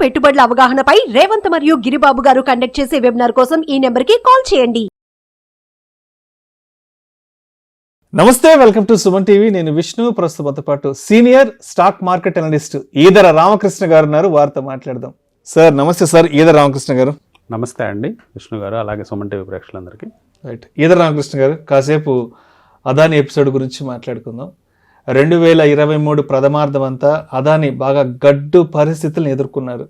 పెట్టుబడుల అవగాహనపై రేవంత్ మరియు గిరిబాబు గారు కండక్ట్ చేసే వెబినార్ కోసం ఈ నెంబర్కి కాల్ చేయండి. నమస్తే, వెల్కమ్ టు సుమన్ టీవీ. నేను విష్ణు. ప్రస్తుతంతో పాటు senior stock market analyst Eedara Ramakrishna గారు ఉన్నారు. వారితో మాట్లాడదాం. సార్ నమస్తే. సార్ ఈదర రామకృష్ణ గారు. నమస్తే అండి విష్ణు గారు, అలాగే సుమన్ టీవీ ప్రేక్షకులందరికీ. రైట్. ఈదర రామకృష్ణ గారు, కాసేపు అదాని ఎపిసోడ్ గురించి మాట్లాడుకుందాం. 2023 ప్రథమార్థం అంతా అదాని బాగా గడ్డు పరిస్థితులను ఎదుర్కొన్నారు.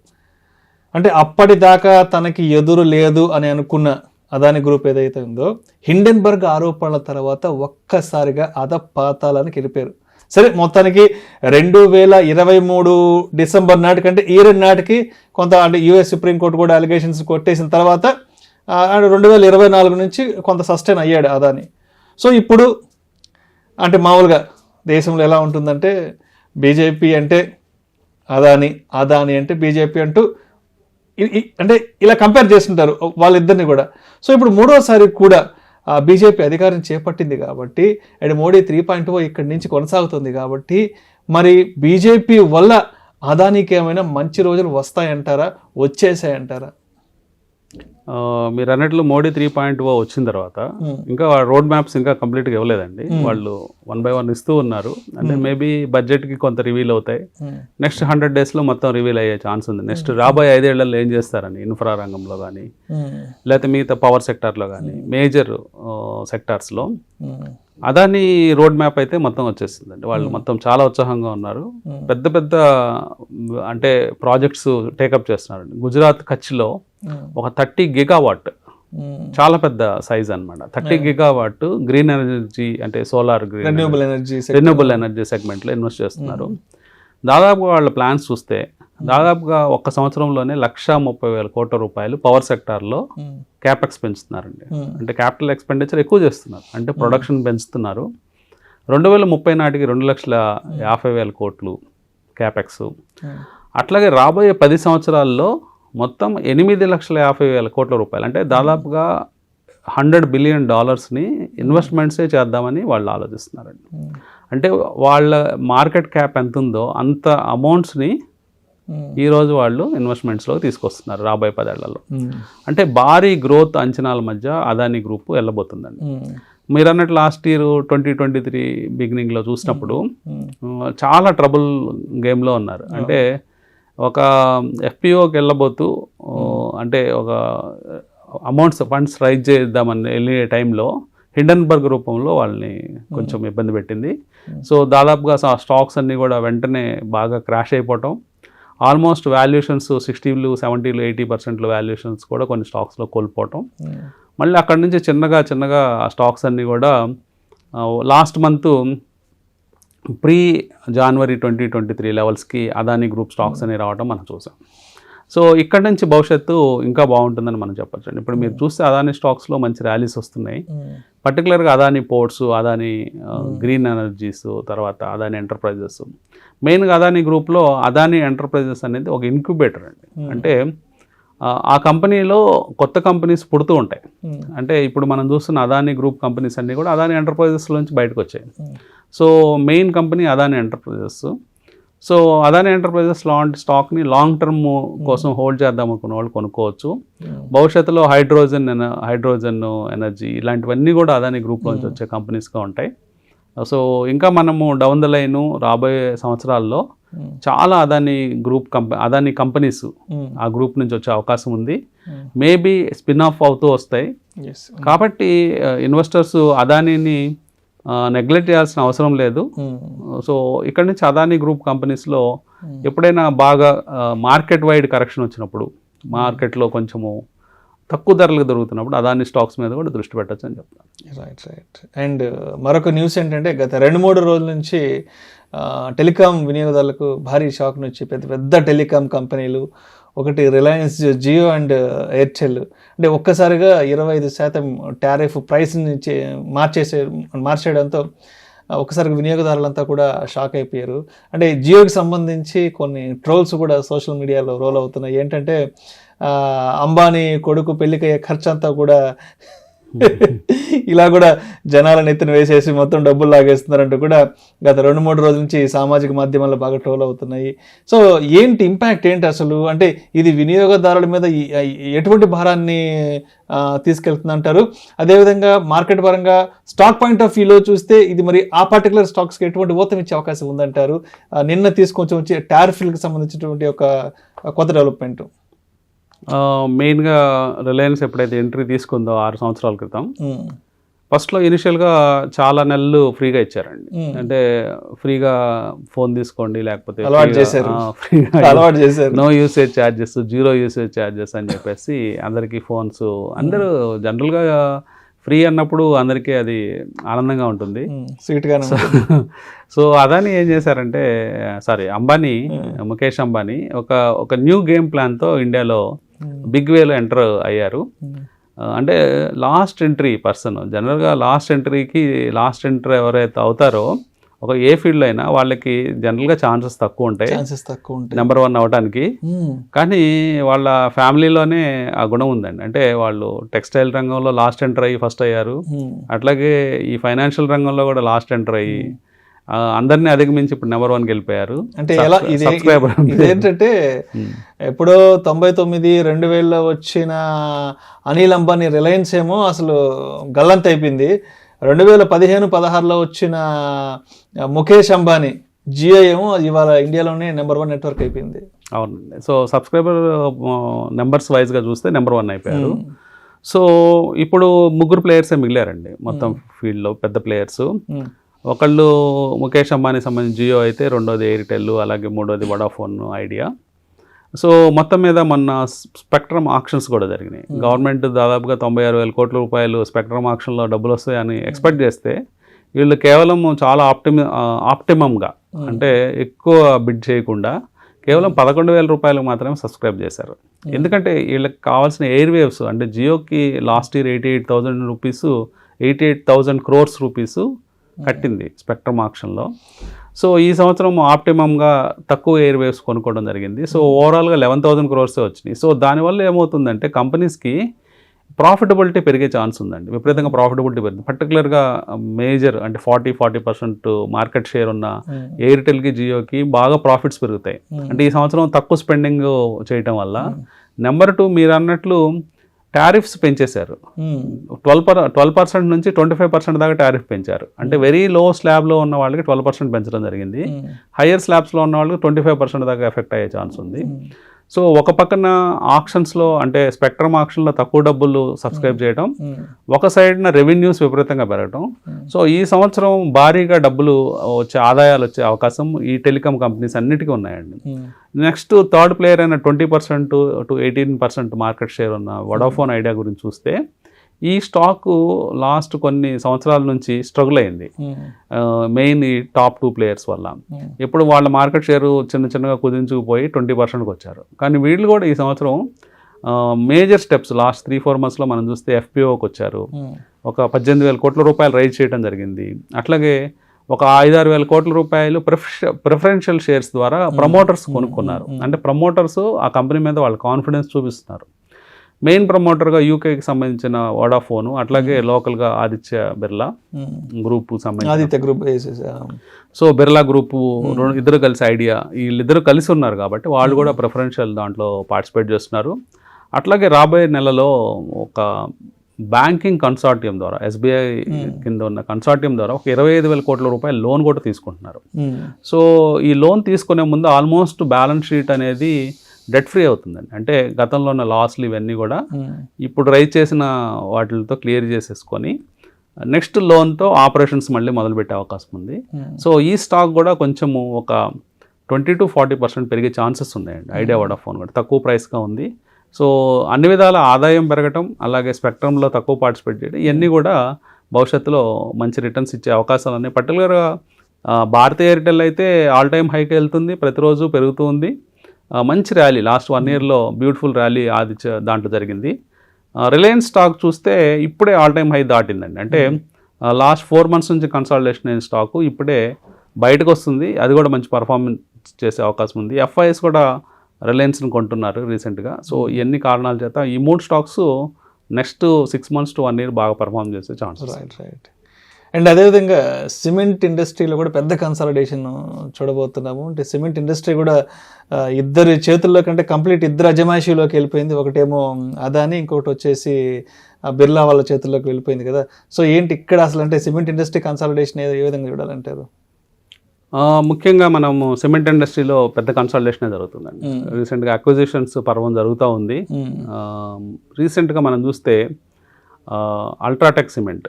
అంటే అప్పటిదాకా తనకి ఎదురు లేదు అని అనుకున్న అదాని గ్రూప్ ఏదైతే ఉందో, హిండెన్బర్గ్ ఆరోపణల తర్వాత ఒక్కసారిగా అధపాతాళానికి వెళ్ళిపోయారు. సరే, మొత్తానికి 2023 డిసెంబర్ నాటికంటే ఈ రెండు నాటికి కొంత అంటే యూఎస్ సుప్రీంకోర్టు కూడా అలిగేషన్స్ కొట్టేసిన తర్వాత 2024 నుంచి కొంత సస్టైన్ అయ్యాడు అదాని. సో ఇప్పుడు అంటే మామూలుగా దేశంలో ఎలా ఉంటుందంటే, బీజేపీ అంటే అదాని, అదాని అంటే బీజేపీ అంటూ అంటే ఇలా కంపేర్ చేస్తుంటారు వాళ్ళిద్దరిని కూడా. సో ఇప్పుడు మూడోసారి కూడా బీజేపీ అధికారం చేపట్టింది కాబట్టి, అండ్ మోడీ 3.0 ఇక్కడి నుంచి కొనసాగుతుంది కాబట్టి, మరి బీజేపీ వల్ల అదానికి ఏమైనా మంచి రోజులు వస్తాయంటారా, వచ్చేసాయంటారా? మీరు అన్నట్లు మోడీ 3.0 వచ్చిన తర్వాత ఇంకా రోడ్ మ్యాప్స్ ఇంకా కంప్లీట్గా ఇవ్వలేదండి. వాళ్ళు 1 by 1 ఇస్తూ ఉన్నారు. అంటే మేబీ బడ్జెట్కి కొంత రివీల్ అవుతాయి. నెక్స్ట్ 100 daysలో మొత్తం రివీల్ అయ్యే ఛాన్స్ ఉంది. నెక్స్ట్ రాబోయే 5 ఏళ్లలో ఏం చేస్తారని, ఇన్ఫ్రా రంగంలో కానీ లేకపోతే మిగతా పవర్ సెక్టార్లో కానీ మేజర్ సెక్టార్స్లో అదాని రోడ్ మ్యాప్ అయితే మొత్తం వచ్చేస్తుందండి. వాళ్ళు మొత్తం చాలా ఉత్సాహంగా ఉన్నారు. పెద్ద పెద్ద అంటే ప్రాజెక్ట్స్ టేకప్ చేస్తున్నారండి. గుజరాత్ కచ్లో ఒక 30 gigawatt, చాలా పెద్ద సైజ్ అనమాట. 30 gigawatt గ్రీన్ ఎనర్జీ అంటే సోలార్, రెన్యూబుల్ ఎనర్జీ సెగ్మెంట్లో ఇన్వెస్ట్ చేస్తున్నారు. దాదాపుగా వాళ్ళ ప్లాన్స్ చూస్తే దాదాపుగా ఒక్క సంవత్సరంలోనే 130,000 కోట్ల రూపాయలు పవర్ సెక్టార్లో క్యాపెక్స్ పెంచుతున్నారండి. అంటే క్యాపిటల్ ఎక్స్పెండిచర్ ఎక్కువ చేస్తున్నారు, అంటే ప్రొడక్షన్ పెంచుతున్నారు. 2030 నాటికి 2,50,000 కోట్లు క్యాపెక్స్. అట్లాగే రాబోయే 10 సంవత్సరాల్లో మొత్తం 8,50,000 కోట్ల రూపాయలు, అంటే దాదాపుగా $100 billion ఇన్వెస్ట్మెంట్సే చేద్దామని వాళ్ళు ఆలోచిస్తున్నారండి. అంటే వాళ్ళ మార్కెట్ క్యాప్ ఎంత ఉందో అంత అమౌంట్స్ని ఈరోజు వాళ్ళు ఇన్వెస్ట్మెంట్స్లో తీసుకొస్తున్నారు రాబోయే 10 ఏళ్లలో. అంటే భారీ గ్రోత్ అంచనాల మధ్య అదాని గ్రూప్ వెళ్ళబోతుందండి. మీరు అన్నట్టు లాస్ట్ ఇయర్ 2023 బిగినింగ్లో చూసినప్పుడు చాలా ట్రబుల్ గేమ్లో ఉన్నారు. అంటే ఒక ఎఫ్పిఓకి వెళ్ళబోతూ అంటే ఒక ఫండ్స్ రైజ్ చేద్దామని వెళ్ళే టైంలో హిండెన్బర్గ్ రూపంలో వాళ్ళని కొంచెం ఇబ్బంది పెట్టింది. సో దాదాపుగా స్టాక్స్ అన్నీ కూడా వెంటనే బాగా క్రాష్ అయిపోవటం, ఆల్మోస్ట్ వాల్యుయేషన్స్ 60%, 70%, 80% వాల్యుయేషన్స్ కూడా కొన్ని స్టాక్స్లో కోల్పోవటం. మళ్ళీ అక్కడి నుంచి చిన్నగా ఆ స్టాక్స్ అన్నీ కూడా లాస్ట్ మంత్ ప్రీ జనవరి 2023 లెవెల్స్కి అదాని గ్రూప్ స్టాక్స్ అనేవి రావడం మనం చూసాం. సో ఇక్కడ నుంచి భవిష్యత్తు ఇంకా బాగుంటుందని మనం చెప్పచ్చు. ఇప్పుడు మీరు చూస్తే అదాని స్టాక్స్లో మంచి ర్యాలీస్ వస్తున్నాయి. పర్టికులర్గా Adani ports, Adani green energies, తర్వాత అదాని ఎంటర్ప్రైజెస్. మెయిన్గా అదాని గ్రూప్లో అదాని ఎంటర్ప్రైజెస్ అనేది ఒక ఇంక్యుబేటర్ అండి. అంటే ఆ కంపెనీలో కొత్త కంపెనీస్ పుడుతూ ఉంటాయి. అంటే ఇప్పుడు మనం చూస్తున్న అదాని గ్రూప్ కంపెనీస్ అన్నీ కూడా అదాని ఎంటర్ప్రైజెస్లోంచి బయటకు వచ్చాయి. So main company Adani enterprises. So Adani enterprises లాంటి స్టాక్ని లాంగ్ టర్మ్ కోసం హోల్డ్ చేద్దాం అనుకున్న వాళ్ళు కొనుక్కోవచ్చు. భవిష్యత్తులో హైడ్రోజన్ ఎనర్జీ ఇలాంటివన్నీ కూడా అదాని గ్రూప్లోంచి వచ్చే కంపెనీస్గా ఉంటాయి. సో ఇంకా మనము డౌన్ ద లైన్ రాబోయే సంవత్సరాల్లో చాలా అదాని కంపెనీస్ ఆ గ్రూప్ నుంచి వచ్చే అవకాశం ఉంది. మేబీ స్పిన్ ఆఫ్ అవుతూ వస్తాయి. కాబట్టి ఇన్వెస్టర్స్ అదానిని నెగ్లెక్ట్ చేయాల్సిన అవసరం లేదు. సో ఇక్కడ నుంచి అదాని గ్రూప్ కంపెనీస్లో ఎప్పుడైనా బాగా మార్కెట్ వైడ్ కరెక్షన్ వచ్చినప్పుడు, మార్కెట్లో కొంచెము తక్కువ ధరలకు దొరుకుతున్నప్పుడు అదాని స్టాక్స్ మీద కూడా దృష్టి పెట్టచ్చు అని చెప్తాను. రైట్. అండ్ మరొక న్యూస్ ఏంటంటే, గత 2-3 రోజుల నుంచి టెలికాం వినియోగదారులకు భారీ షాక్ నుంచి పెద్ద టెలికాం కంపెనీలు, ఒకటి రిలయన్స్ జియో అండ్ ఎయిర్టెల్, అంటే ఒక్కసారిగా 25% టారిఫ్ ప్రైస్ నుంచి మార్చేయడంతో ఒకసారి వినియోగదారులంతా కూడా షాక్ అయిపోయారు. అంటే జియోకి సంబంధించి కొన్ని ట్రోల్స్ కూడా సోషల్ మీడియాలో రోల్ అవుతున్నాయి. ఏంటంటే అంబానీ కొడుకు పెళ్ళికయ్యే ఖర్చు అంతా కూడా ఇలా కూడా జనాలను ఎత్తున వేసేసి మొత్తం డబ్బులు లాగేస్తున్నారంటూ కూడా గత 2-3 రోజుల నుంచి సామాజిక మాధ్యమాల్లో బాగా ట్రోల్ అవుతున్నాయి. సో ఏంటి ఇంపాక్ట్ ఏంటి అసలు? అంటే ఇది వినియోగదారుల మీద ఎటువంటి భారాన్ని తీసుకెళ్తుందంటారు? అదేవిధంగా మార్కెట్ పరంగా స్టాక్ పాయింట్ ఆఫ్ వ్యూలో చూస్తే ఇది మరి ఆ పర్టికులర్ స్టాక్స్కి ఎటువంటి ఊతం ఇచ్చే అవకాశం ఉందంటారు? నిన్న తీసుకొచ్చి వచ్చే టారిఫ్లకు సంబంధించినటువంటి ఒక కొత్త డెవలప్మెంట్. మెయిన్గా రిలయన్స్ ఎప్పుడైతే ఎంట్రీ తీసుకుందో 6 సంవత్సరాల క్రితం, ఫస్ట్లో ఇనిషియల్గా చాలా నెలలు ఫ్రీగా ఇచ్చారండి. అంటే ఫ్రీగా ఫోన్ తీసుకోండి, లేకపోతే no usage charges, 0 usage charges అని చెప్పేసి అందరికీ ఫోన్స్, అందరూ జనరల్గా ఫ్రీ అన్నప్పుడు అందరికీ అది ఆనందంగా ఉంటుంది. సో అదాని ఏం చేశారంటే, అంబానీ, ముఖేష్ అంబానీ ఒక న్యూ గేమ్ ప్లాన్తో ఇండియాలో బిగ్ వేలో ఎంటర్ అయ్యారు. అంటే లాస్ట్ ఎంట్రీ పర్సన్, జనరల్గా లాస్ట్ ఎంట్రీ ఎవరైతే అవుతారో ఒక ఏ ఫీల్డ్ అయినా వాళ్ళకి జనరల్గా ఛాన్సెస్ తక్కువ ఉంటాయి నెంబర్ 1 అవ్వడానికి. కానీ వాళ్ళ ఫ్యామిలీలోనే ఆ గుణం ఉందండి. అంటే వాళ్ళు టెక్స్టైల్ రంగంలో లాస్ట్ ఎంటర్ అయ్యి ఫస్ట్ అయ్యారు, అట్లాగే ఈ ఫైనాన్షియల్ రంగంలో కూడా లాస్ట్ ఎంటర్ అయ్యి అందరినీ అధిగమించి ఇప్పుడు నెంబర్ 1 గెలిపోయారు. అంటే ఇదేంటంటే ఎప్పుడో 99-2000లో వచ్చిన అనిల్ అంబానీ రిలయన్స్ ఏమో అసలు గల్లంత అయిపోయింది. 2015-16లో వచ్చిన ముఖేష్ అంబానీ జియో ఏమో ఇవాళ ఇండియాలోనే నెంబర్ 1 నెట్వర్క్ అయిపోయింది. అవునండి. సో సబ్స్క్రైబర్ నెంబర్స్ వైజ్గా చూస్తే నెంబర్ 1 అయిపోయారు. సో ఇప్పుడు 3 ప్లేయర్సే మిగిలారండి మొత్తం ఫీల్డ్లో, పెద్ద ప్లేయర్స్. ఒకళ్ళు ముఖేష్ అంబానీ సంబంధించి జియో అయితే, రెండోది ఎయిర్టెల్, అలాగే మూడోది వడాఫోన్ ఐడియా. సో మొత్తం మీద మొన్న స్పెక్ట్రమ్ ఆక్షన్స్ కూడా జరిగినాయి. గవర్నమెంట్ దాదాపుగా 96,000 కోట్ల రూపాయలు స్పెక్ట్రమ్ ఆక్షన్లో డబ్బులు వస్తాయని ఎక్స్పెక్ట్ చేస్తే వీళ్ళు కేవలం చాలా ఆప్టిమమ్గా, అంటే ఎక్కువ బిడ్ చేయకుండా కేవలం 11,000 రూపాయలు మాత్రమే సబ్స్క్రైబ్ చేశారు. ఎందుకంటే వీళ్ళకి కావాల్సిన ఎయిర్ వేవ్స్, అంటే జియోకి లాస్ట్ ఇయర్ 88,000 క్రోర్స్ రూపీస్ కట్టింది స్పెక్ట్రమ్ ఆక్షన్లో. సో ఈ సంవత్సరం ఆప్టిమమ్గా తక్కువ ఎయిర్ వేవ్స్ కొనుక్కోవడం జరిగింది. సో ఓవరాల్గా 11,000 క్రోర్సే వచ్చినాయి. సో దానివల్ల ఏమవుతుందంటే కంపెనీస్కి ప్రాఫిటబిలిటీ పెరిగే ఛాన్స్ ఉందండి. విపరీతంగా ప్రాఫిటబిలిటీ పెరిగింది. పర్టికులర్గా మేజర్ అంటే 40% మార్కెట్ షేర్ ఉన్న ఎయిర్టెల్కి, జియోకి బాగా ప్రాఫిట్స్ పెరుగుతాయి. అంటే ఈ సంవత్సరం తక్కువ స్పెండింగ్ చేయటం వల్ల. నెంబర్ 2, మీరు అన్నట్లు టారిఫ్స్ పెంచేశారు. 12% నుంచి 25% దాకా టారిఫ్ పెంచారు. అంటే వెరీ లో స్లాబ్లో ఉన్న వాళ్ళకి 12% పెంచడం జరిగింది. హయ్యర్ స్లాబ్స్లో ఉన్న వాళ్ళకి 25% దాకా ఎఫెక్ట్ అయ్యే ఛాన్స్ ఉంది. సో ఒక పక్కన ఆక్షన్స్లో, అంటే స్పెక్ట్రమ్ ఆక్షన్లో తక్కువ డబ్బులు సబ్స్క్రైబ్ చేయడం, ఒక సైడ్న రెవెన్యూస్ విపరీతంగా పెరగటం. సో ఈ సంవత్సరం భారీగా డబ్బులు ఆదాయాలు వచ్చే అవకాశం ఈ టెలికాం కంపెనీస్ అన్నిటికీ ఉన్నాయండి. నెక్స్ట్ థర్డ్ ప్లేయర్ అయిన 20% to 18% మార్కెట్ షేర్ ఉన్న వడాఫోన్ ఐడియా గురించి చూస్తే, ఈ స్టాకు లాస్ట్ కొన్ని సంవత్సరాల నుంచి స్ట్రగుల్ అయింది, మెయిన్ ఈ టాప్ 2 ప్లేయర్స్ వల్ల. ఇప్పుడు వాళ్ళ మార్కెట్ షేరు చిన్నగా కుదించుకుపోయి 20%కి వచ్చారు. కానీ వీళ్ళు కూడా ఈ సంవత్సరం మేజర్ స్టెప్స్ లాస్ట్ 3-4 మంత్స్లో మనం చూస్తే FPOకి వచ్చారు. ఒక 18,000 కోట్ల రూపాయలు రైజ్ చేయడం జరిగింది. అట్లాగే ఒక 5-6 వేల కోట్ల రూపాయలు ప్రిఫరెన్షియల్ షేర్స్ ద్వారా ప్రమోటర్స్ కొనుక్కున్నారు. అంటే ప్రమోటర్స్ ఆ కంపెనీ మీద వాళ్ళ కాన్ఫిడెన్స్ చూపిస్తున్నారు. మెయిన్ ప్రమోటర్గా యూకేకి సంబంధించిన వడాఫోన్, అట్లాగే లోకల్గా ఆదిత్య బిర్లా గ్రూప్ సంబంధించి. సో బిర్లా గ్రూపు ఇద్దరు కలిసి ఐడియా, వీళ్ళిద్దరు కలిసి ఉన్నారు కాబట్టి వాళ్ళు కూడా ప్రిఫరెన్షియల్ దాంట్లో పార్టిసిపేట్ చేస్తున్నారు. అట్లాగే రాబోయే నెలలో ఒక బ్యాంకింగ్ కన్సార్టియం ద్వారా, SBI కింద ఉన్న కన్సార్టియం ద్వారా ఒక 25,000 కోట్ల రూపాయల లోన్ కూడా తీసుకుంటున్నారు. సో ఈ లోన్ తీసుకునే ముందు ఆల్మోస్ట్ బ్యాలెన్స్ షీట్ అనేది డెట్ ఫ్రీ అవుతుందండి. అంటే గతంలో ఉన్న లాస్లు ఇవన్నీ కూడా ఇప్పుడు రైజ్ చేసిన వాటితో క్లియర్ చేసేసుకొని నెక్స్ట్ లోన్తో ఆపరేషన్స్ మళ్ళీ మొదలుపెట్టే అవకాశం ఉంది. సో ఈ స్టాక్ కూడా కొంచెము ఒక 20 to 40% పెరిగే ఛాన్సెస్ ఉన్నాయండి. ఐడియా వడాఫోన్ కూడా తక్కువ ప్రైస్గా ఉంది. సో అన్ని విధాల ఆదాయం పెరగటం, అలాగే స్పెక్ట్రమ్లో తక్కువ పార్టిసిపేట్ చేయడం, ఇవన్నీ కూడా భవిష్యత్తులో మంచి రిటర్న్స్ ఇచ్చే అవకాశాలు ఉన్నాయి. పర్టికులర్గా భారతీయ ఎయిర్టెల్ అయితే ఆల్ టైమ్ హైకి వెళ్తుంది, ప్రతిరోజు పెరుగుతూ ఉంది. మంచి ర్యాలీ లాస్ట్ 1 yearలో బ్యూటిఫుల్ ర్యాలీ ఆదిత్య దాంట్లో జరిగింది. రిలయన్స్ స్టాక్ చూస్తే ఇప్పుడే ఆల్ టైమ్ హై దాటిందండి. అంటే లాస్ట్ 4 months నుంచి కన్సాలిడేషన్ అయిన స్టాకు ఇప్పుడే బయటకు వస్తుంది. అది కూడా మంచి పర్ఫార్మెన్స్ చేసే అవకాశం ఉంది. FIS కూడా రిలయన్స్ని కొంటున్నారు రీసెంట్గా. సో ఇవన్నీ కారణాల చేత ఈ 3 stocks next 6 months to 1 year బాగా పర్ఫామ్ చేసే ఛాన్సెస్. రైట్. అండ్ అదేవిధంగా సిమెంట్ ఇండస్ట్రీలో కూడా పెద్ద కన్సాలిడేషన్ చూడబోతున్నాము. అంటే సిమెంట్ ఇండస్ట్రీ కూడా ఇద్దరి చేతుల్లో కంటే కంప్లీట్ ఇద్దరు అజమాయిషీలోకి వెళ్ళిపోయింది. ఒకటేమో అదాని, ఇంకొకటి వచ్చేసి బిర్లా వాళ్ళ చేతుల్లోకి వెళ్ళిపోయింది కదా. సో ఏంటి ఇక్కడ అసలు అంటే సిమెంట్ ఇండస్ట్రీ కన్సాలిడేషన్ ఏ విధంగా చూడాలంటారు? ముఖ్యంగా మనము సిమెంట్ ఇండస్ట్రీలో పెద్ద కన్సల్టేషనే జరుగుతుందండి. రీసెంట్గా అక్విజిషన్స్ పర్వం జరుగుతూ ఉంది. రీసెంట్గా మనం చూస్తే అల్ట్రాటెక్ సిమెంట్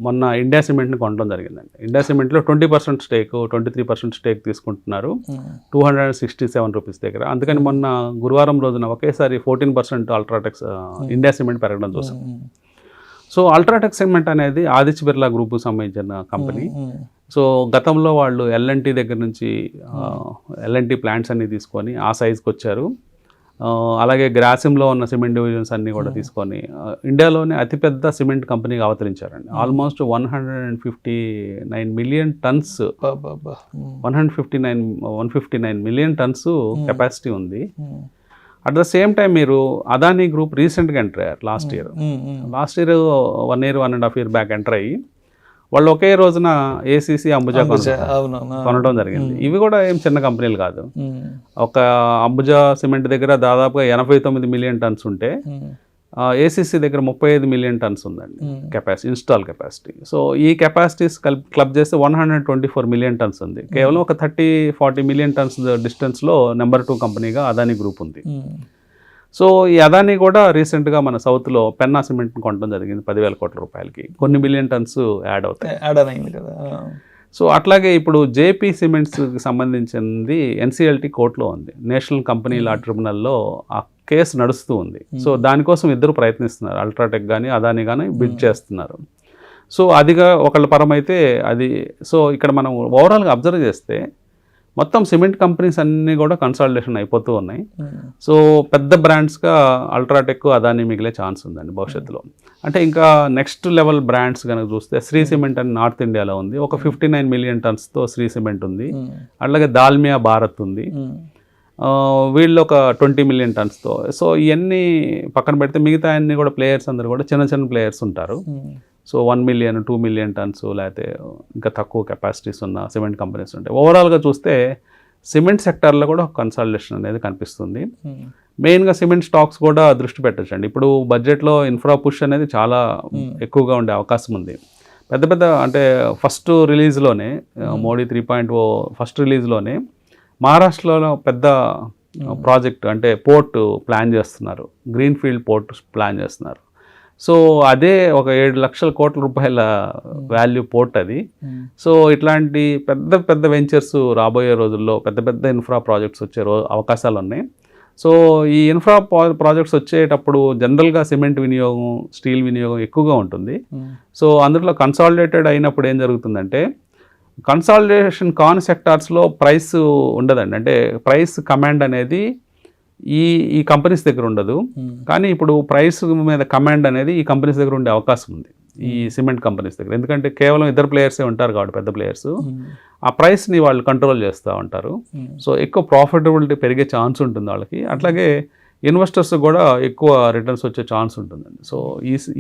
మొన్న ఇండియా సిమెంట్ని కొనడం జరిగిందండి. ఇండియా సిమెంట్లో 20% స్టేక్, 23% స్టేక్ తీసుకుంటున్నారు 267 రూపీస్ దగ్గర. అందుకని మొన్న గురువారం రోజున ఒకేసారి 14% అల్ట్రాటెక్ ఇండియా సిమెంట్ పెరగడం చూసాం. సో అల్ట్రాటెక్ సిమెంట్ అనేది ఆదిత్య బిర్లా గ్రూప్కి సంబంధించిన కంపెనీ. సో గతంలో వాళ్ళు ఎల్ఎన్టీ దగ్గర నుంచి ఎల్ఎన్టీ ప్లాంట్స్ అన్ని తీసుకొని ఆ సైజ్కి వచ్చారు. అలాగే గ్రాసిమ్లో ఉన్న సిమెంట్ డివిజన్స్ అన్నీ కూడా తీసుకొని ఇండియాలోనే అతిపెద్ద సిమెంట్ కంపెనీగా అవతరించారండి. Almost 159 million tons 159 million tons capacity ఉంది. అట్ ద సేమ్ టైం మీరు అదానీ గ్రూప్ రీసెంట్గా ఎంటర్ అయ్యారు last year 1 year 1.5 year back enter అయ్యి వాళ్ళు ఒకే రోజున ఏసీసీ అంబుజా కొనడం జరిగింది. ఇవి కూడా ఏం చిన్న కంపెనీలు కాదు. ఒక అంబుజా సిమెంట్ దగ్గర దాదాపుగా 89 మిలియన్ టన్స్ ఉంటే ఏసీసీ దగ్గర 35 మిలియన్ టన్స్ ఉందండి కెపాసిటీ, ఇన్స్టాల్ కెపాసిటీ. సో ఈ కెపాసిటీస్ క్లబ్ చేస్తే 124 మిలియన్ టన్స్ ఉంది. కేవలం ఒక 30-40 మిలియన్ టన్స్ డిస్టెన్స్లో నెంబర్ 2 కంపెనీగా అదానీ గ్రూప్ ఉంది. సో ఈ అదానీ కూడా రీసెంట్గా మన సౌత్లో పెన్నా సిమెంట్ని కొనడం జరిగింది 10,000 కోట్ల రూపాయలకి. కొన్ని మిలియన్ టన్స్ యాడ్ అవుతాయి కదా. సో అట్లాగే ఇప్పుడు జేపీ సిమెంట్స్కి సంబంధించింది ఎన్సీఎల్టీ కోర్టులో ఉంది, నేషనల్ కంపెనీ లా ట్రిబ్యునల్లో ఆ కేసు నడుస్తూ ఉంది. సో దానికోసం ఇద్దరు ప్రయత్నిస్తున్నారు, అల్ట్రాటెక్ కానీ అదానీ కానీ బిడ్ చేస్తున్నారు. సో అదిగా ఒకళ్ళ పరం అయితే అది. సో ఇక్కడ మనం ఓవరాల్గా అబ్జర్వ్ చేస్తే మొత్తం సిమెంట్ కంపెనీస్ అన్నీ కూడా కన్సాలిడేషన్ అయిపోతూ ఉన్నాయి. సో పెద్ద బ్రాండ్స్గా అల్ట్రాటెక్ అదానీ మిగిలే ఛాన్స్ ఉందండి భవిష్యత్తులో. అంటే ఇంకా నెక్స్ట్ లెవెల్ బ్రాండ్స్ కనుక చూస్తే శ్రీ సిమెంట్ అని నార్త్ ఇండియాలో ఉంది, ఒక 59 మిలియన్ టన్స్తో శ్రీ సిమెంట్ ఉంది. అట్లాగే దాల్మియా భారత్ ఉంది, వీళ్ళు ఒక 20 మిలియన్ టన్స్తో. సో ఇవన్నీ పక్కన పెడితే మిగతా అన్ని కూడా ప్లేయర్స్ అందరూ కూడా చిన్న చిన్న ప్లేయర్స్ ఉంటారు. సో 1 మిలియన్ 2 మిలియన్ టన్స్ లేకపోతే ఇంకా తక్కువ కెపాసిటీస్ ఉన్న సిమెంట్ కంపెనీస్ ఉంటాయి. ఓవరాల్గా చూస్తే సిమెంట్ సెక్టార్లో కూడా ఒక కన్సాలిడేషన్ అనేది కనిపిస్తుంది. మెయిన్గా సిమెంట్ స్టాక్స్ కూడా దృష్టి పెట్టచ్చండి. ఇప్పుడు బడ్జెట్లో ఇన్ఫ్రా పుష్ అనేది చాలా ఎక్కువగా ఉండే అవకాశం ఉంది. పెద్ద పెద్ద అంటే ఫస్ట్ రిలీజ్లోనే మోడీ 3.0 ఫస్ట్ రిలీజ్లోనే మహారాష్ట్రలో పెద్ద ప్రాజెక్ట్ అంటే పోర్ట్ ప్లాన్ చేస్తున్నారు, గ్రీన్ఫీల్డ్ పోర్ట్ ప్లాన్ చేస్తున్నారు. సో అదే ఒక 7 లక్షల కోట్ల రూపాయల వాల్యూ పోర్ట్ అది. సో ఇట్లాంటి పెద్ద పెద్ద వెంచర్స్ రాబోయే రోజుల్లో పెద్ద పెద్ద ఇన్ఫ్రా ప్రాజెక్ట్స్ వచ్చే అవకాశాలు ఉన్నాయి. సో ఈ ఇన్ఫ్రా ప్రాజెక్ట్స్ వచ్చేటప్పుడు జనరల్గా సిమెంట్ వినియోగం, స్టీల్ వినియోగం ఎక్కువగా ఉంటుంది. సో అందులో కన్సాలిడేటెడ్ అయినప్పుడు ఏం జరుగుతుందంటే కన్సాలిడేషన్ కాన్ సెక్టార్స్లో ప్రైస్ ఉండదండి. అంటే ప్రైస్ కమాండ్ అనేది ఈ కంపెనీస్ దగ్గర ఉండదు. కానీ ఇప్పుడు ప్రైస్ మీద కమాండ్ అనేది ఈ కంపెనీస్ దగ్గర ఉండే అవకాశం ఉంది, ఈ సిమెంట్ కంపెనీస్ దగ్గర. ఎందుకంటే కేవలం ఇద్దరు ప్లేయర్సే ఉంటారు కాబట్టి పెద్ద ప్లేయర్స్ ఆ ప్రైస్ని వాళ్ళు కంట్రోల్ చేస్తూ ఉంటారు. సో ఎక్కువ ప్రాఫిటబిలిటీ పెరిగే ఛాన్స్ ఉంటుంది వాళ్ళకి. అట్లాగే ఇన్వెస్టర్స్ కూడా ఎక్కువ రిటర్న్స్ వచ్చే ఛాన్స్ ఉంటుందండి. సో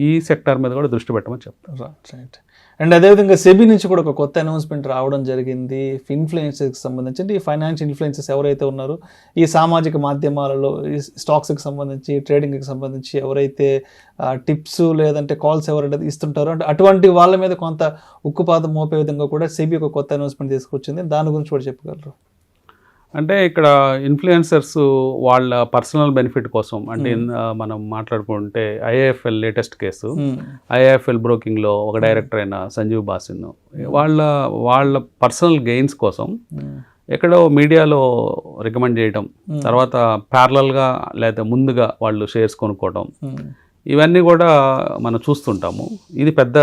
ఈ సెక్టార్ మీద కూడా దృష్టి పెట్టమని చెప్తారు. రైట్. అండ్ అదేవిధంగా సెబీ నుంచి కూడా ఒక కొత్త అనౌన్స్మెంట్ రావడం జరిగింది ఇన్ఫ్లుయెన్సర్స్కి సంబంధించి. అంటే ఈ ఫైనాన్షియల్ ఇన్ఫ్లుయెన్సర్స్ ఎవరైతే ఉన్నారో ఈ సామాజిక మాధ్యమాలలో ఈ స్టాక్స్కి సంబంధించి, ట్రేడింగ్కి సంబంధించి ఎవరైతే టిప్స్ లేదంటే కాల్స్ ఎవరైతే ఇస్తుంటారో అంటే అటువంటి వాళ్ళ మీద కొంత ఉక్కుపాదం మోపే విధంగా కూడా సెబీ ఒక కొత్త అనౌన్స్మెంట్ తీసుకొచ్చింది. దాని గురించి కూడా చెప్పగలరు? అంటే ఇక్కడ ఇన్ఫ్లుయెన్సర్స్ వాళ్ళ పర్సనల్ బెనిఫిట్ కోసం అంటే మనం మాట్లాడుకుంటే ఐఏఎఫ్ఎల్ లేటెస్ట్ కేసు, ఐఏఎఫ్ఎల్ బ్రోకింగ్లో ఒక డైరెక్టర్ అయిన సంజీవ్ బాసిన్ వాళ్ళ పర్సనల్ గెయిన్స్ కోసం ఎక్కడో మీడియాలో రికమెండ్ చేయడం, తర్వాత ప్యారలల్గా లేదా ముందుగా వాళ్ళు షేర్స్ కొనుక్కోవడం, ఇవన్నీ కూడా మనం చూస్తుంటాము. ఇది పెద్ద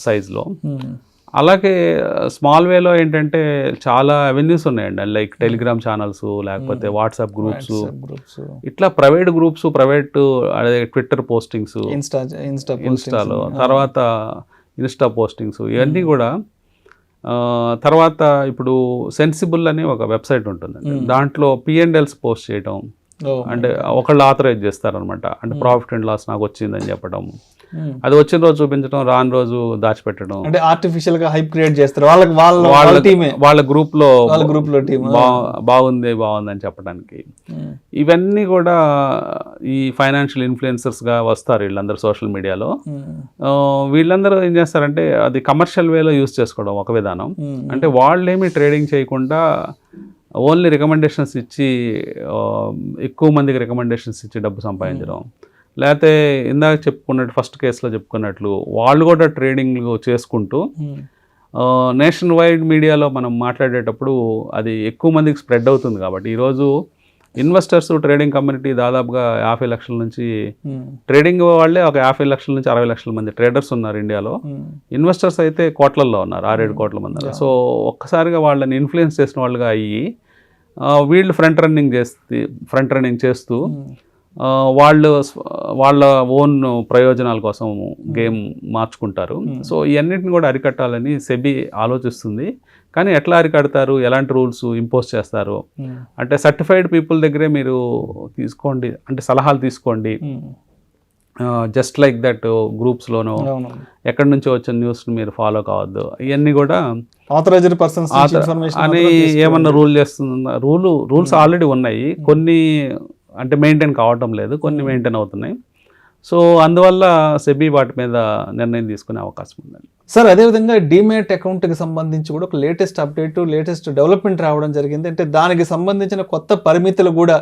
సైజులో. అలాగే స్మాల్ వేలో ఏంటంటే చాలా అవెన్యూస్ ఉన్నాయండి, లైక్ టెలిగ్రామ్ ఛానల్స్, లేకపోతే వాట్సాప్ గ్రూప్స్, ఇట్లా ప్రైవేట్ గ్రూప్స్, ప్రైవేట్ అదే ట్విట్టర్ పోస్టింగ్స్, ఇన్స్టాలో, తర్వాత ఇన్స్టా పోస్టింగ్స్, ఇవన్నీ కూడా. తర్వాత ఇప్పుడు సెన్సిబుల్ అని ఒక వెబ్సైట్ ఉంటుందండి, దాంట్లో P&Ls పోస్ట్ చేయడం, అంటే ఒకళ్ళు ఆథరైజ్ చేస్తారనమాట, అంటే ప్రాఫిట్ అండ్ లాస్ నాకు వచ్చిందని చెప్పడం, అది వచ్చిన రోజు చూపించడం, రాని రోజు దాచిపెట్టడం, అంటే ఆర్టిఫిషియల్ గా హైప్ క్రియేట్ చేస్తారు వాళ్ళ గ్రూప్ లో బాగుంది అని చెప్పడానికి. ఇవన్నీ కూడా ఈ ఫైనాన్షియల్ ఇన్ఫ్లుయెన్సర్స్ గా వస్తారు వీళ్ళందరూ సోషల్ మీడియాలో. వీళ్ళందరూ ఏం చేస్తారంటే అది కమర్షియల్ వేలో యూజ్ చేసుకోవడం ఒక విధానం. అంటే వాళ్ళేమి ట్రేడింగ్ చేయకుండా ఓన్లీ రికమెండేషన్స్ ఇచ్చి ఎక్కువ మందికి రికమెండేషన్స్ ఇచ్చి డబ్బు సంపాదించడం, లేకపోతే ఇందాక చెప్పుకున్నట్టు ఫస్ట్ కేసులో చెప్పుకున్నట్లు వాళ్ళు కూడా ట్రేడింగ్ చేసుకుంటూ నేషన్ వైడ్ మీడియాలో మనం మాట్లాడేటప్పుడు అది ఎక్కువ మందికి స్ప్రెడ్ అవుతుంది. కాబట్టి ఈరోజు ఇన్వెస్టర్స్ ట్రేడింగ్ కమ్యూనిటీ దాదాపుగా 50 లక్షల నుంచి ట్రేడింగ్ వాళ్ళే ఒక 50 లక్షల నుంచి 60 లక్షల మంది ట్రేడర్స్ ఉన్నారు ఇండియాలో. ఇన్వెస్టర్స్ అయితే కోట్లల్లో ఉన్నారు, 6-7 కోట్ల మంది ఉన్నారు. సో ఒక్కసారిగా వాళ్ళని ఇన్ఫ్లుయెన్స్ చేసిన వాళ్ళుగా అయ్యి వీళ్ళు ఫ్రంట్ రన్నింగ్ చేస్తూ వాళ్ళ ఓన్ ప్రయోజనాల కోసం గేమ్ మార్చుకుంటారు. సో ఇవన్నిటిని కూడా అరికట్టాలని సెబీ ఆలోచిస్తుంది. కానీ ఎట్లా అరికడతారు, ఎలాంటి రూల్స్ ఇంపోజ్ చేస్తారు అంటే సర్టిఫైడ్ పీపుల్ దగ్గరే మీరు తీసుకోండి, అంటే సలహాలు తీసుకోండి. జస్ట్ లైక్ దట్ గ్రూప్స్లోనో ఎక్కడి నుంచో వచ్చిన న్యూస్ని మీరు ఫాలో కావద్దు. ఇవన్నీ కూడా ఆథరైజ్డ్ పర్సన్స్ అని ఏమన్నా రూల్స్ ఆల్రెడీ ఉన్నాయి, కొన్ని అంటే మెయింటైన్ కావటం లేదు, కొన్ని మెయింటైన్ అవుతున్నాయి. సో అందువల్ల సెబీ వాటి మీద నిర్ణయం తీసుకునే అవకాశం ఉందండి. సార్ అదేవిధంగా డీమ్యాట్ అకౌంట్కి సంబంధించి కూడా ఒక లేటెస్ట్ అప్డేట్, లేటెస్ట్ డెవలప్మెంట్ రావడం జరిగింది. అంటే దానికి సంబంధించిన కొత్త పరిమితులు కూడా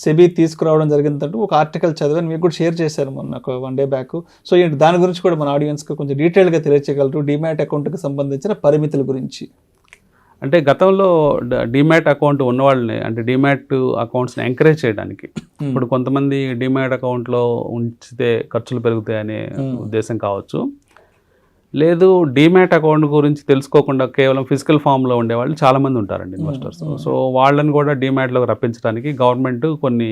సెబీ తీసుకురావడం జరిగిందంటూ ఒక ఆర్టికల్ చదివాను, మీకు కూడా షేర్ చేశారు మొన్న ఒక 1 day బ్యాక్. సో దాని గురించి కూడా మన ఆడియన్స్కి కొంచెం డీటెయిల్గా తెలియచేయగలరు, డీమ్యాట్ అకౌంట్కి సంబంధించిన పరిమితుల గురించి. అంటే గతంలో డీమ్యాట్ అకౌంట్ ఉన్న వాళ్ళని, అంటే డీమ్యాట్ అకౌంట్స్ని ఎంకరేజ్ చేయడానికి, ఇప్పుడు కొంతమంది డీమ్యాట్ అకౌంట్లో ఉంచితే ఖర్చులు పెరుగుతాయనే ఉద్దేశం కావచ్చు, లేదు డీమ్యాట్ అకౌంట్ గురించి తెలుసుకోకుండా కేవలం ఫిజికల్ ఫామ్లో ఉండేవాళ్ళు చాలామంది ఉంటారండి ఇన్వెస్టర్స్. సో వాళ్ళని కూడా డీమ్యాట్లోకి రప్పించడానికి గవర్నమెంట్ కొన్ని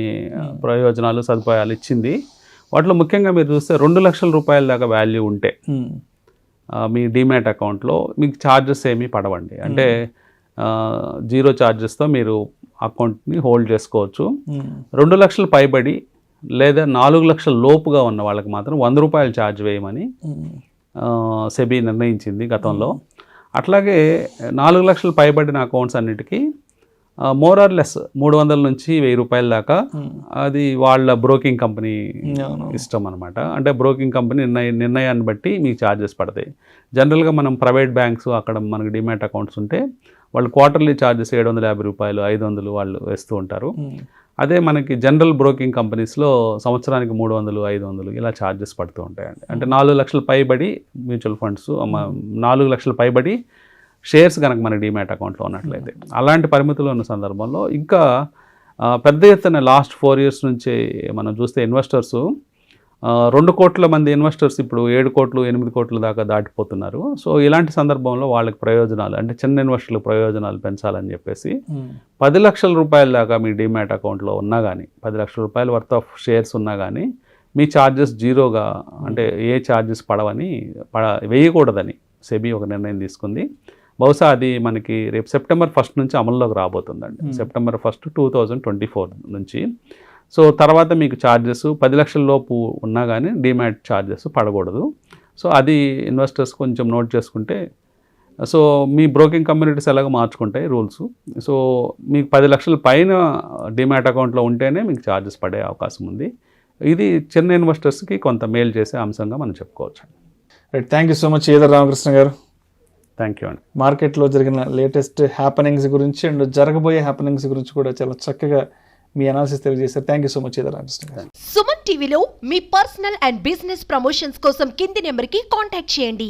ప్రయోజనాలు, సదుపాయాలు ఇచ్చింది. వాటిలో ముఖ్యంగా మీరు చూస్తే 2 లక్షల రూపాయల దాకా వాల్యూ ఉంటే మీ డీమ్యాట్ అకౌంట్లో మీకు ఛార్జెస్ ఏమీ పడవండి. అంటే 0 ఛార్జెస్తో మీరు అకౌంట్ని హోల్డ్ చేసుకోవచ్చు. 2 లక్షలు పైబడి లేదా 4 లక్షల లోపుగా ఉన్న వాళ్ళకి మాత్రం 100 రూపాయలు ఛార్జ్ వేయమని సెబీ నిర్ణయించింది గతంలో. అట్లాగే 4 లక్షలు పైబడిన అకౌంట్స్ అన్నిటికీ మోర్ ఆర్ లెస్ 300 నుంచి 1000 రూపాయల దాకా అది వాళ్ళ బ్రోకింగ్ కంపెనీ ఇష్టం అనమాట. అంటే బ్రోకింగ్ కంపెనీ నిర్ణయాన్ని బట్టి మీకు ఛార్జెస్ పడతాయి. జనరల్గా మనం ప్రైవేట్ బ్యాంక్స్ అక్కడ మనకి డిమాట్ అకౌంట్స్ ఉంటే వాళ్ళు క్వార్టర్లీ ఛార్జెస్ 750 రూపాయలు, 500 వాళ్ళు వేస్తూ ఉంటారు. అదే మనకి జనరల్ బ్రోకింగ్ కంపెనీస్లో సంవత్సరానికి 300, 500 ఇలా ఛార్జెస్ పడుతూ ఉంటాయండి. అంటే 4 లక్షల పైబడి మ్యూచువల్ ఫండ్స్, 4 లక్షల పైబడి షేర్స్ కనుక మన డీమ్యాట్ అకౌంట్లో ఉన్నట్లయితే, అలాంటి పరిమితులు ఉన్న సందర్భంలో ఇంకా పెద్ద ఎత్తున లాస్ట్ 4 years నుంచి మనం చూస్తే ఇన్వెస్టర్స్ 2 కోట్ల మంది ఇన్వెస్టర్స్ ఇప్పుడు 7 కోట్లు 8 కోట్ల దాకా దాటిపోతున్నారు. సో ఇలాంటి సందర్భంలో వాళ్ళకి ప్రయోజనాలు, అంటే చిన్న ఇన్వెస్టర్లకు ప్రయోజనాలు పెంచాలని చెప్పేసి 10 లక్షల రూపాయల దాకా మీ డీమ్యాట్ అకౌంట్లో ఉన్నా కానీ, 10 లక్షల రూపాయల వర్త్ ఆఫ్ షేర్స్ ఉన్నా కానీ మీ ఛార్జెస్ జీరోగా, అంటే ఏ ఛార్జెస్ వేయకూడదని సెబీ ఒక నిర్ణయం తీసుకుంది. బహుశా అది మనకి రేపు సెప్టెంబర్ 1 నుంచి అమల్లోకి రాబోతుందండి. సెప్టెంబర్ 1, 2024 నుంచి. సో తర్వాత మీకు ఛార్జెస్ 10 లక్షల లోపు ఉన్నా కానీ డీమ్యాట్ ఛార్జెస్ పడకూడదు. సో అది ఇన్వెస్టర్స్ కొంచెం నోట్ చేసుకుంటే, సో మీ బ్రోకింగ్ కమ్యూనిటీస్ ఎలాగో మార్చుకుంటాయి రూల్స్. సో మీకు 10 లక్షల పైన డీమ్యాట్ అకౌంట్లో ఉంటేనే మీకు ఛార్జెస్ పడే అవకాశం ఉంది. ఇది చిన్న ఇన్వెస్టర్స్కి కొంత మేలు చేసే అంశంగా మనం చెప్పుకోవచ్చు. Right, thank you so much either Ramakrishna గారు. థ్యాంక్ యూ అండి. మార్కెట్లో జరిగిన లేటెస్ట్ హ్యాపెనింగ్స్ గురించి అండ్ జరగబోయే హ్యాపెనింగ్స్ గురించి కూడా చాలా చక్కగా మీ అనాలిసిస్ తెలియజేశారు. Thank you so much either Ramakrishna గారు. సుమన్ టీవీలో మీ పర్సనల్ అండ్ బిజినెస్ ప్రమోషన్స్ కోసం కింది నెంబర్కి కాంటాక్ట్ చేయండి.